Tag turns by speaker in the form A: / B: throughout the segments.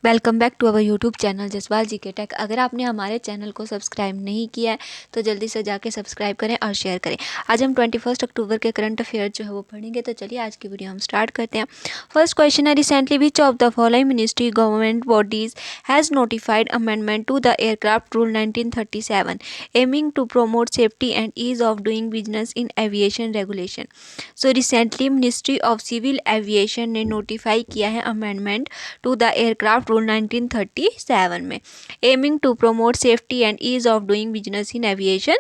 A: Welcome back to our YouTube channel Jaswal ji के tech. अगर आपने हमारे चैनल को सब्सक्राइब नहीं किया है तो जल्दी से जाके सब्सक्राइब करें और शेयर करें। आज हम 21 अक्टूबर के करंट अफेयर जो है वो पढ़ेंगे। तो चलिए आज की वीडियो हम स्टार्ट करते हैं। फर्स्ट क्वेश्चन है, recently which of the following ministry government bodies has notified amendment to the aircraft rule 1937 aiming to promote safety and ease of doing business in aviation regulation. So recently ministry of civil aviation ने notify किया है amendment to the aircraft rule 1937 में, aiming to promote safety and ease of doing business in aviation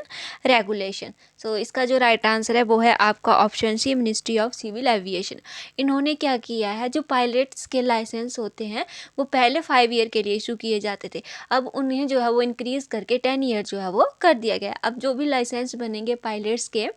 A: regulation. So इसका जो right answer है वो है आपका option C, ministry of civil aviation. इन्होंने क्या किया है, जो पायलट्स के लाइसेंस होते हैं वो पहले 5 ईयर के लिए इशू किए जाते थे, अब उन्हें जो है वो इंक्रीज़ करके 10 ईयर जो है वो कर दिया गया। अब जो भी लाइसेंस बनेंगे पायलट्स के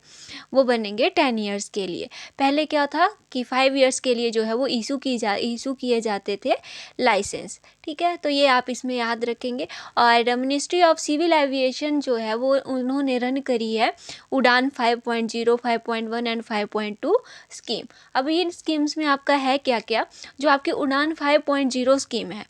A: वो बनेंगे 10 ईयर्स के लिए। पहले क्या था कि 5 ईयर्स के लिए जो है वो इशू किए जाते थे लाइसेंस। ठीक है, तो ये आप इसमें याद रखेंगे। और मिनिस्ट्री ऑफ सिविल एविएशन जो है वो उन्होंने रन करी है उड़ान 5.0, 5.1 एंड 5.2 स्कीम। अब इन स्कीम्स में आपका है क्या क्या, जो आपकी उड़ान 5.0 स्कीम है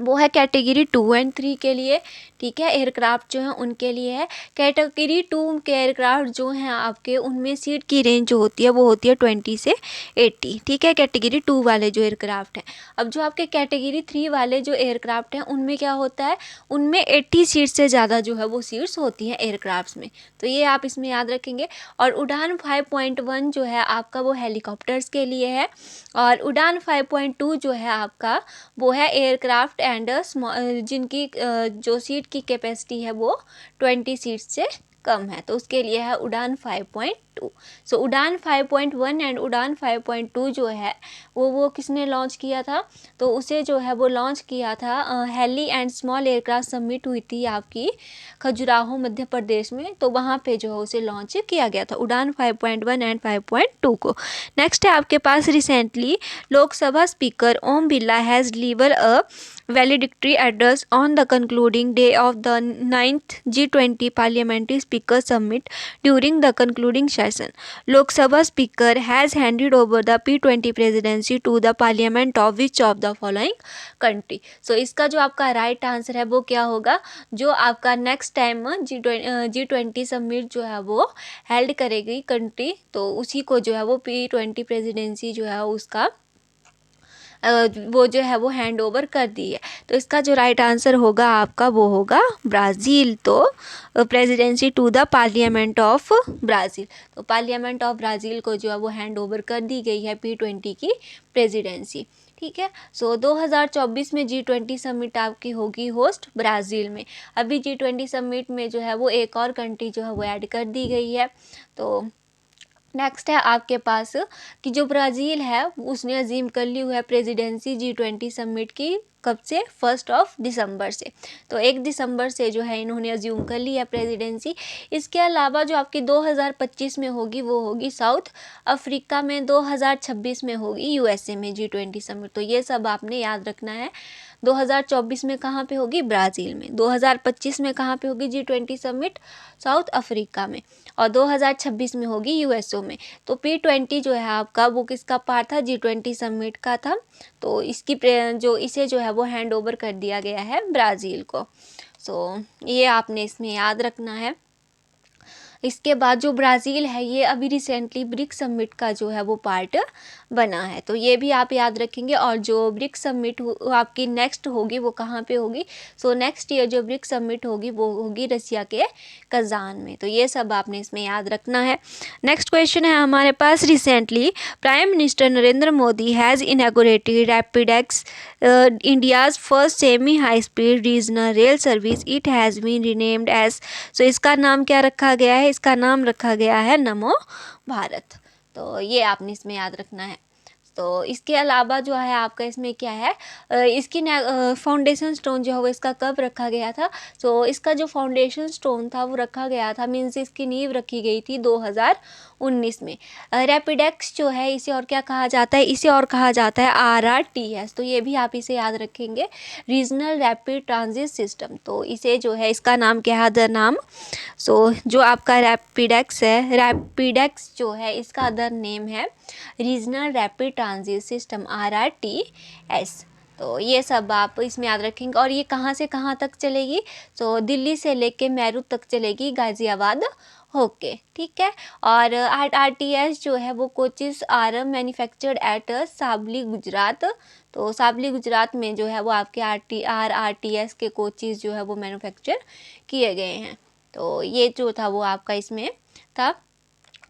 A: वो है कैटेगरी 2 एंड 3 के लिए। ठीक है, एयरक्राफ्ट जो है उनके लिए है। कैटेगरी 2 के एयरक्राफ्ट जो हैं आपके, उनमें सीट की रेंज जो होती है वो होती है 20 से 80। ठीक है, कैटेगरी 2 वाले जो एयरक्राफ्ट हैं। अब जो आपके कैटेगरी 3 वाले जो एयरक्राफ्ट हैं उनमें क्या होता है, उनमें 80 सीट से ज़्यादा जो है वो सीट्स होती हैं एयरक्राफ्ट्स में। तो ये आप इसमें याद रखेंगे। और उड़ान 5.1 जो है आपका वो हेलीकॉप्टर्स के लिए है। और उड़ान 5.2 जो है आपका वो है एयरक्राफ्ट एंड जिनकी जो सीट की कैपेसिटी है वो 20 सीट से कम है, तो उसके लिए है उड़ान 5.2। सो उड़ान 5.1 एंड उड़ान 5.2 जो है वो किसने लॉन्च किया था, तो उसे जो है वो लॉन्च किया था heli and small aircraft summit हुई थी आपकी खजुराहो मध्य प्रदेश में, तो वहाँ पे जो है उसे लॉन्च किया गया था उड़ान 5.1 एंड 5.2 को। नेक्स्ट है आपके पास, recently Lok Sabha speaker Om Birla has deliver a valedictory address on the concluding day of the 9th G20 Parliamentary Speaker Summit. During the concluding session, Lok Sabha Speaker has handed over the P20 presidency to the Parliament of which of the following country? So इसका जो आपका right answer है वो क्या होगा, जो आपका next time G20 summit जो है वो हेल्ड करेगी कंट्री, तो उसी को जो है वो P20 प्रेसिडेंसी जो है उसका वो जो है वो हैंड ओवर कर दी है। तो इसका जो राइट आंसर होगा आपका वो होगा ब्राज़ील। तो presidency to the parliament of Brazil, तो पार्लियामेंट ऑफ ब्राज़ील को जो है वो हैंड ओवर कर दी गई है P20 की प्रेसिडेंसी। ठीक है, सो 2024 में G20 समिट आपकी होगी होस्ट ब्राज़ील में। अभी G20 समिट में जो है वो एक और कंट्री जो है वो ऐड कर दी गई है। तो नेक्स्ट है आपके पास कि जो ब्राज़ील है उसने अजीम कर ली हुई है प्रेसिडेंसी G20 समिट की, कब से, 1 दिसंबर से। तो 1 दिसंबर से जो है इन्होंने अज्यूम कर ली है प्रेसिडेंसी। इसके अलावा जो आपकी 2025 में होगी वो होगी साउथ अफ्रीका में, 2026 में होगी USA में G20 समिट। तो ये सब आपने याद रखना है। 2024 में कहाँ पे होगी, ब्राज़ील में। 2025 में कहाँ पे होगी G20 समिट, साउथ अफ्रीका में। और 2026 में होगी यूएसओ में। तो P20 जो है आपका वो किसका पार्ट था, G20 समिट का था। तो इसकी इसे जो है वो हैंड ओवर कर दिया गया है ब्राज़ील को। सो ये आपने इसमें याद रखना है। इसके बाद जो ब्राज़ील है ये अभी रिसेंटली ब्रिक्स समिट का जो है वो पार्ट बना है, तो ये भी आप याद रखेंगे। और जो ब्रिक्स समिट आपकी नेक्स्ट होगी वो कहाँ पे होगी, सो नेक्स्ट ईयर जो ब्रिक्स समिट होगी वो होगी रसिया के कजान में। तो ये सब आपने इसमें याद रखना है। नेक्स्ट क्वेश्चन है हमारे पास, recently prime minister Narendra Modi has inaugurated RapidX India's first semi high speed regional rail service. It has been renamed as, so इसका नाम क्या रखा गया है, इसका नाम रखा गया है नमो भारत। तो ये आपने इसमें याद रखना है। तो इसके अलावा जो है आपका इसमें क्या है, इसकी फाउंडेशन स्टोन जो है वो इसका कब रखा गया था, सो इसका जो फाउंडेशन स्टोन था वो रखा गया था, मीन्स इसकी नींव रखी गई थी 2019 में। रैपिडेक्स जो है इसे और क्या कहा जाता है, इसे और कहा जाता है RRTS। तो ये भी आप इसे याद रखेंगे, रीजनल रैपिड ट्रांजिट सिस्टम। तो इसे जो है इसका नाम क्या है, अदर नाम, सो जो आपका रैपिडेक्स है, रैपिडेक्स जो है इसका अदर नेम है regional rapid transit system RRTS। तो ये सब आप इसमें याद रखेंगे। और ये कहाँ से कहाँ तक चलेगी, तो दिल्ली से लेके मेरू तक चलेगी, गाज़ियाबाद होके, ठीक है। और आरटीएस जो है वो कोचेस आर मैन्युफैक्चर्ड एट सावली गुजरात। तो सावली गुजरात में जो है वो आपके आरटीएस के कोचेस जो है वो मैन्युफैक्चर किए गए हैं। तो ये जो था वो आपका इसमें था।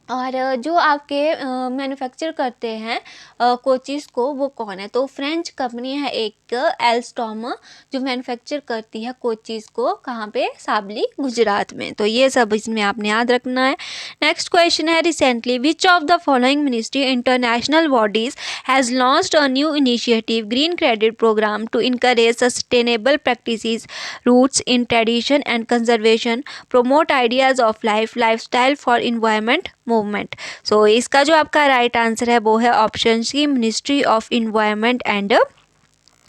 A: और जो आपके मैन्युफैक्चर करते हैं कोचेस को, वो कौन है, तो फ्रेंच कंपनी है एक एल्स्टॉम, जो मैन्युफैक्चर करती है कोचेस को, कहाँ पे, सावली गुजरात में। तो ये सब इसमें आपने याद रखना है। नेक्स्ट क्वेश्चन है, recently which of the following ministry international bodies has launched a new initiative green credit programme to encourage sustainable practices, roots in tradition and conservation, promote ideas of lifestyle for environment movement। So इसका जो आपका right answer है वो है option C, ministry of environment and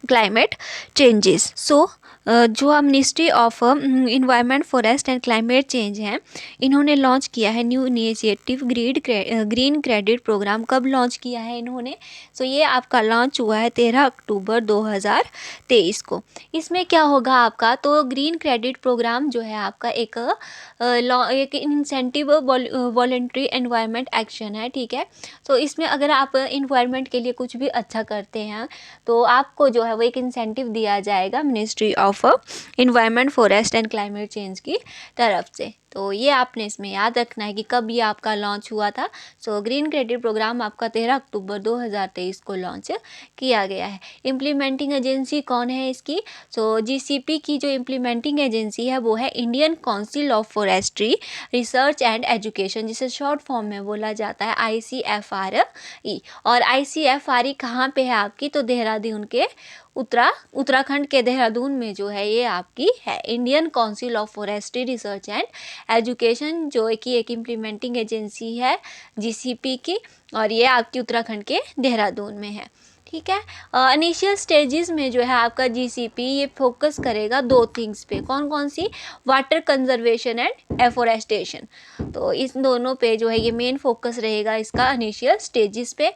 A: climate changes. So जो ministry of environment, forest and climate change है, इन्होंने launch किया है new initiative green credit program. कब लॉन्च किया है इन्होंने, सो ये आपका लॉन्च हुआ है 13 अक्टूबर 2023 को। इसमें क्या होगा आपका, तो ग्रीन क्रेडिट प्रोग्राम जो है आपका एक इंसेंटिव वॉलंटरी एनवायरनमेंट एक्शन है, ठीक है। तो इसमें अगर आप इन्वायरमेंट के लिए कुछ भी अच्छा करते हैं तो आपको जो है वो एक इंसेंटिव दिया जाएगा ministry of environment, forest and climate change की तरफ से। तो ये आपने इसमें याद रखना है कि कब ये आपका लॉन्च हुआ था। सो ग्रीन क्रेडिट प्रोग्राम आपका 13 अक्टूबर 2023 को लॉन्च किया गया है। इम्प्लीमेंटिंग एजेंसी कौन है इसकी, सो जीसीपी की जो इम्प्लीमेंटिंग एजेंसी है वो है Indian council of forestry research and education, जिसे शॉर्ट फॉर्म में बोला जाता है ICFRE। और ICFRE कहाँ पे है आपकी, तो देहरादून के उत्तराखंड के देहरादून में जो है ये आपकी है, Indian council of forestry research and education, जो कि एक इम्प्लीमेंटिंग एजेंसी है जीसीपी की, और ये आपकी उत्तराखंड के देहरादून में है, ठीक है। इनिशियल स्टेजेस में जो है आपका जीसीपी ये फोकस करेगा दो थिंग्स पे, कौन कौन सी, वाटर कंजर्वेशन एंड एफोरेस्टेशन। तो इस दोनों पे जो है ये मेन फोकस रहेगा इसका इनिशियल स्टेजेस पे।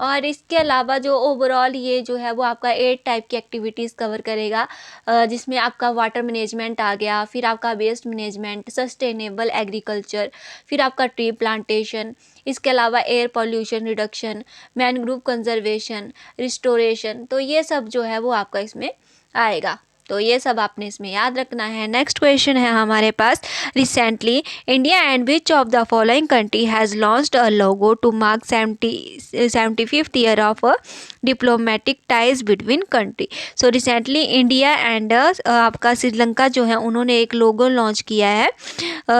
A: और इसके अलावा जो ओवरऑल ये जो है वो आपका 8 टाइप की एक्टिविटीज़ कवर करेगा, जिसमें आपका वाटर मैनेजमेंट आ गया, फिर आपका वेस्ट मैनेजमेंट, सस्टेनेबल एग्रीकल्चर, फिर आपका ट्री प्लांटेशन, इसके अलावा air pollution reduction, mangrove conservation, restoration. तो ये सब जो है वो आपका इसमें आएगा। तो ये सब आपने इसमें याद रखना है। नेक्स्ट क्वेश्चन है हमारे पास, recently India and which of the following country has launched a logo to mark 75th year of diplomatic ties between country. So recently India and आपका श्रीलंका जो है उन्होंने एक लोगो लॉन्च किया है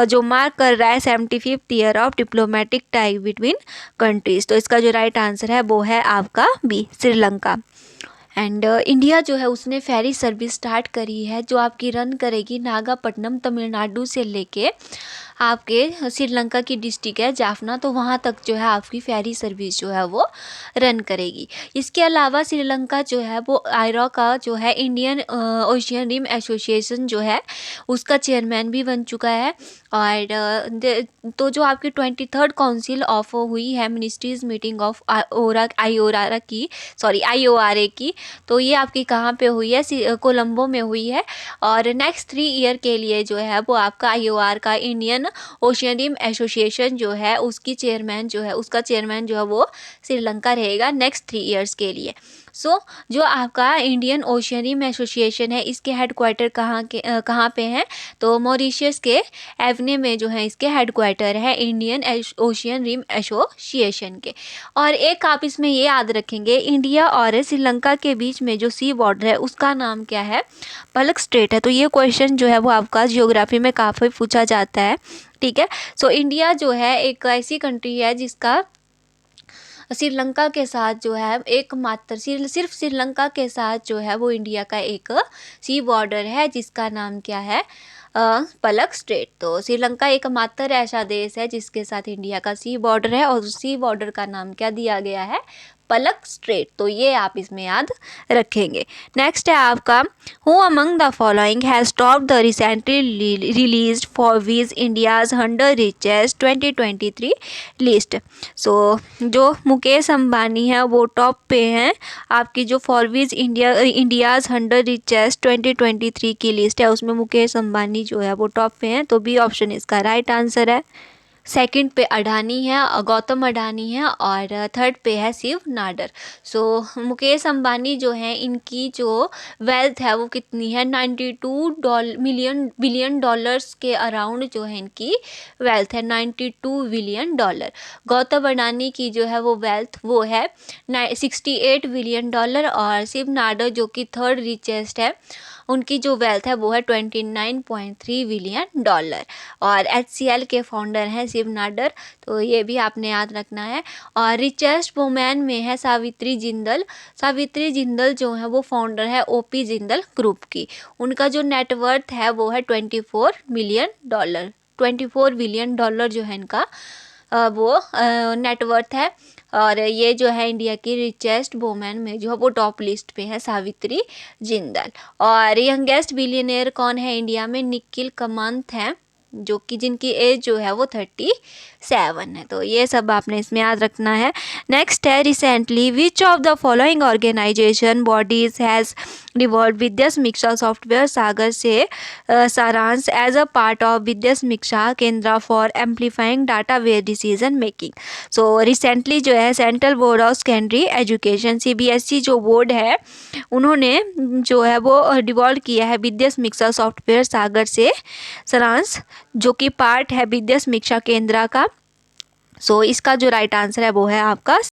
A: जो मार्क कर रहा है 75th year of diplomatic tie between countries. तो इसका जो राइट आंसर है वो है आपका बी, श्रीलंका। एंड इंडिया जो है उसने फेरी सर्विस स्टार्ट करी है जो आपकी रन करेगी नागापट्टनम तमिलनाडु से लेके आपके श्रीलंका की डिस्ट्रिक्ट है जाफना, तो वहाँ तक जो है आपकी फेरी सर्विस जो है वो रन करेगी। इसके अलावा श्रीलंका जो है वो आयरा का जो है इंडियन ओशियन रिम एसोसिएशन जो है उसका चेयरमैन भी बन चुका है। और तो जो आपकी 23rd काउंसिल ऑफ हुई है मिनिस्ट्रीज मीटिंग ऑफ IORA की, तो ये आपकी कहाँ पे हुई है, कोलंबो में हुई है। और नेक्स्ट 3 ईयर के लिए जो है वो आपका IOR का इंडियन ओशियनियम एसोसिएशन जो है उसका चेयरमैन जो है वो श्रीलंका रहेगा नेक्स्ट 3 ईयर्स के लिए। जो आपका इंडियन ओशियनियम एसोसिएशन है इसके हेडक्वार्टर कहाँ पे हैं, तो मॉरिशस के एवने में जो है इसके हेडक्वार्टर है इंडियन ओशियन रिम एसोसिएशन के। और एक आप इसमें ये याद रखेंगे, इंडिया और श्रीलंका के बीच में जो सी बॉर्डर है उसका नाम क्या है, पलक स्ट्रेट है। तो ये क्वेश्चन जो है वो आपका जियोग्राफी में काफ़ी पूछा जाता है, ठीक है। सो इंडिया जो है एक ऐसी कंट्री है जिसका श्रीलंका के साथ जो है एकमात्र सिर्फ श्रीलंका के साथ जो है वो इंडिया का एक सी बॉर्डर है जिसका नाम क्या है, पलक स्ट्रेट। तो श्रीलंका एकमात्र ऐसा देश है जिसके साथ इंडिया का सी बॉर्डर है और उस सी बॉर्डर का नाम क्या दिया गया है, पलक स्ट्रेट, तो ये आप इसमें याद रखेंगे। नेक्स्ट है आपका who among the following has top the recently released Forbes India's 100 richest 2023 list. So जो मुकेश अंबानी है वो टॉप पे हैं, आपकी जो फॉरवीज इंडियाज 100 रिचेस्ट 2023 की लिस्ट है उसमें मुकेश अंबानी जो है वो टॉप पे हैं, तो बी ऑप्शन इसका राइट आंसर है। सेकंड पे अडानी है, गौतम अडानी है, और थर्ड पे है शिव नाडर। सो मुकेश अंबानी जो है इनकी जो वेल्थ है वो कितनी है, 92 बिलियन डॉलर्स के अराउंड जो है इनकी वेल्थ है, 92 बिलियन डॉलर। गौतम अडानी की जो है वो वेल्थ वो है 68 बिलियन डॉलर, और शिव नाडर जो कि थर्ड रिचेस्ट है उनकी जो वेल्थ है वो है 29.3 बिलियन डॉलर। और HCL के फाउंडर हैं शिव नाडर, तो ये भी आपने याद रखना है। और रिचेस्ट वुमेन में है सावित्री जिंदल। सावित्री जिंदल जो है वो फाउंडर है OP जिंदल ग्रुप की। उनका जो नेटवर्थ है वो है 24 बिलियन डॉलर। 24 बिलियन डॉलर जो है इनका वो नेटवर्थ है। और ये जो है इंडिया की रिचेस्ट वुमेन में जो है वो टॉप लिस्ट पे है सावित्री जिंदल। और यंगेस्ट बिलियनियर कौन है इंडिया में, निखिल कामत हैं, जो कि जिनकी एज जो है वो 37 है, तो ये सब आपने इसमें याद रखना है। नेक्स्ट है recently which of the following organisation bodies has devolve Vidya Samiksha software Sagar से Saransh as a part of Vidya Samiksha Kendra for amplifying data where decision making. So recently जो है central board of secondary education CBSE जो बोर्ड है उन्होंने जो है वो डिवॉल्व किया है विद्या समीक्षा सॉफ्टवेयर सागर से सारांश, जो कि पार्ट है विद्या समीक्षा केंद्र का। सो इसका जो राइट आंसर है वो है आपका